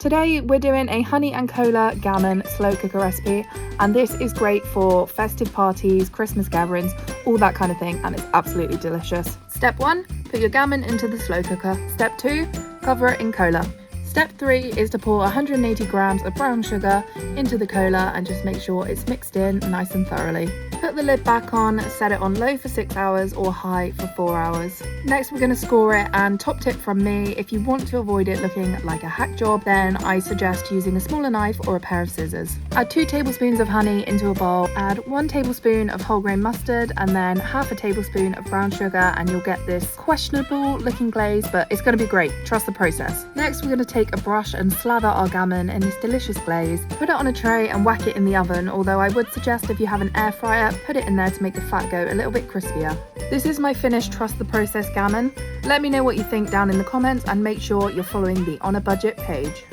Today we're doing a honey and cola gammon slow cooker recipe, and this is great for festive parties, Christmas gatherings, all that kind of thing, and it's absolutely delicious. Step 1, put your gammon into the slow cooker. Step 2, cover it in cola. Step 3 is to pour 180 grams of brown sugar into the cola and just make sure it's mixed in nice and thoroughly. Put the lid back on, set it on low for 6 hours or high for 4 hours. Next we're going to score it, and top tip from me, if you want to avoid it looking like a hack job, then I suggest using a smaller knife or a pair of scissors. Add 2 tablespoons of honey into a bowl, add 1 tablespoon of whole grain mustard and then half a tablespoon of brown sugar, and you'll get this questionable looking glaze, but it's going to be great, trust the process. Next we're going to take a brush and slather our gammon in this delicious glaze. Put it on a tray and whack it in the oven, although I would suggest if you have an air fryer, put it in there to make the fat go a little bit crispier. This is my finished trust the process gammon. Let me know what you think down in the comments and make sure you're following the On a Budget page.